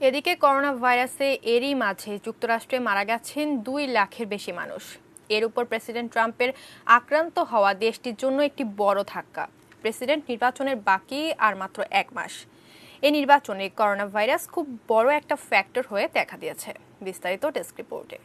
এদিকে করোনা ভাইরাসে এরই মাঝে যুক্তরাষ্ট্রে মারা গেছেন 2 লাখের বেশি মানুষ। এর উপর প্রেসিডেন্ট ট্রাম্পের আক্রান্ত হওয়া দেশটির জন্য একটি বড় ধাক্কা। প্রেসিডেন্ট নির্বাচনের বাকি আর মাত্র 1 মাস। এই নির্বাচনে করোনা ভাইরাস খুব বড় একটা ফ্যাক্টর হয়ে দেখা দিয়েছে। বিস্তারিত ডেস্ক রিপোর্টে।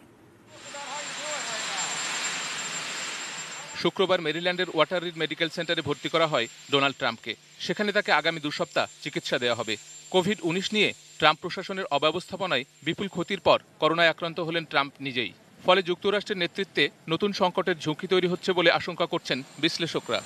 শুক্রবার মেরিল্যান্ডের ওয়াটার রিড মেডিকেল সেন্টারে ভর্তি করা হয় ডোনাল্ড ট্রাম্পকে। সেখানে তাকে আগামী 2 সপ্তাহ চিকিৎসা দেওয়া হবে। কোভিড-19 নিয়ে ট্রাম্প প্রশাসনের অব্যবস্থাপনায় বিপুল ক্ষতির পর করোনায় আক্রান্ত হলেন ট্রাম্প নিজেই। ফলে যুক্তরাষ্ট্রের নেতৃত্বে নতুন সংকটের ঝুঁকি তৈরি হচ্ছে বলে আশঙ্কা করছেন বিশ্লেষকরা।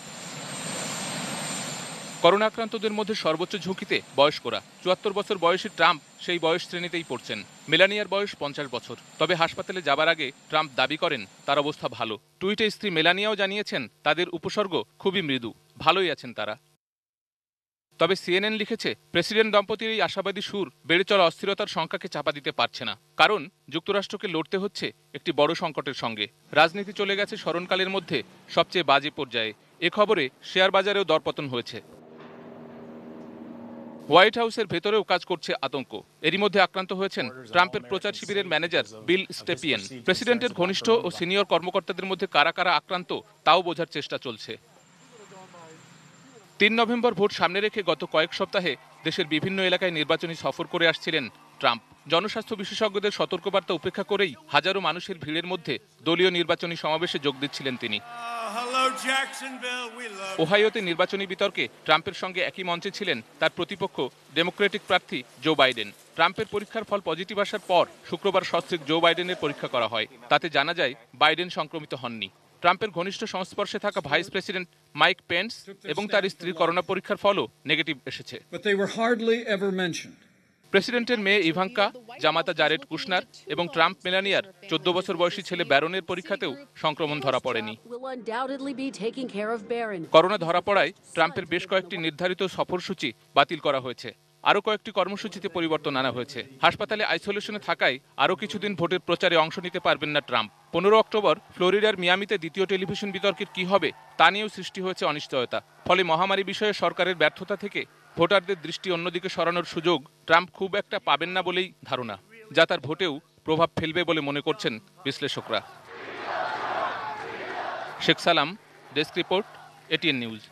করোনা আক্রান্তদের মধ্যে সর্বোচ্চ ঝুঁকিতে বয়স্করা। 74 বছর বয়সী ট্রাম্প সেই বয়স শ্রেণীতেই পড়ছেন। মেলানিয়ার বয়স 50 বছর। তবে হাসপাতালে যাবার আগে ট্রাম্প দাবি করেন তার অবস্থা ভালো। টুইটে স্ত্রী মেলানিয়াও জানিয়েছেন তাদের উপসর্গ খুবই মৃদু, ভালোই আছেন তারা। তবে সিএনএন লিখেছে প্রেসিডেন্ট দম্পতির এই আশাবাদী সুর বেড়ে চলা অস্থিরতার সংখ্যাকে চাপা দিতে পারছে না। কারণ যুক্তরাষ্ট্রকে লড়তে হচ্ছে একটি বড় সংকটের সঙ্গে। রাজনীতি চলে গেছে স্মরণকালের মধ্যে সবচেয়ে বাজে পর্যায়ে। এ খবরে শেয়ার বাজারেও দরপতন হয়েছে। হোয়াইট হাউসের ভেতরেও কাজ করছে আতঙ্ক। এরই মধ্যে আক্রান্ত হয়েছেন ট্রাম্পের প্রচার শিবিরের ম্যানেজার বিল স্টেপিয়েন। প্রেসিডেন্টের ঘনিষ্ঠ ও সিনিয়র কর্মকর্তাদের মধ্যে কারা কারা আক্রান্ত তাও বোঝার চেষ্টা চলছে। 3 নভেম্বর ভোট সামনে রেখে গত কয়েক সপ্তাহে দেশের বিভিন্ন এলাকায় নির্বাচনী সফর করে আসছিলেন ট্রাম্প। জনস্বাস্থ্য বিশেষজ্ঞদের সতর্কবার্তা উপেক্ষা করেই হাজারো মানুষের ভিড়ের মধ্যে দলীয় নির্বাচনী সমাবেশে যোগ দিচ্ছিলেন তিনি। ওহাইওতে নির্বাচনী বিতর্কে ট্রাম্পের সঙ্গে একই মঞ্চে ছিলেন তার প্রতিপক্ষ ডেমোক্রেটিক প্রার্থী জো বাইডেন। ট্রাম্পের পরীক্ষার ফল পজিটিভ আসার পর শুক্রবার সস্ত্রীক জো বাইডেনের পরীক্ষা করা হয়। তাতে জানা যায় বাইডেন সংক্রমিত হননি। ট্রাম্পের ঘনিষ্ঠ সংস্পর্শে থাকা ভাইস প্রেসিডেন্ট মাইক পেন্স এবং তার স্ত্রীর করোনা পরীক্ষার ফলও নেগেটিভ এসেছে। প্রেসিডেন্টের মেয়ে ইভাঙ্কা, জামাতা জারেড কুশনার এবং ট্রাম্প মেলানিয়ার 14 বছর বয়সী ছেলে ব্যারনের পরীক্ষাতেও সংক্রমণ ধরা পড়েনি। করোনা ধরা পড়ায় ট্রাম্পের বেশ কয়েকটি নির্ধারিত সফরসূচি বাতিল করা হয়েছে। আরও কয়েকটি কর্মসূচিতে পরিবর্তন আনা হয়েছে। হাসপাতালে আইসোলেশনে থাকায় আরও কিছুদিন ভোটের প্রচারে অংশ নিতে পারবেন না ট্রাম্প। 15 অক্টোবর ফ্লোরিডার মিয়ামিতে দ্বিতীয় টেলিভিশন বিতর্কের কি হবে তা নিয়েও সৃষ্টি হয়েছে অনিশ্চয়তা। ফলে মহামারী বিষয়ে সরকারের ব্যর্থতা থেকে ভোটারদের দৃষ্টি অন্যদিকে সরানোর সুযোগ ট্রাম্প খুব একটা পাবেন না বলেই ধারণা, যা তার ভোটেও প্রভাব ফেলবে বলে মনে করছেন বিশ্লেষকরা। শেখ সালাম, ডেস্ক রিপোর্ট, এটিএন নিউজ।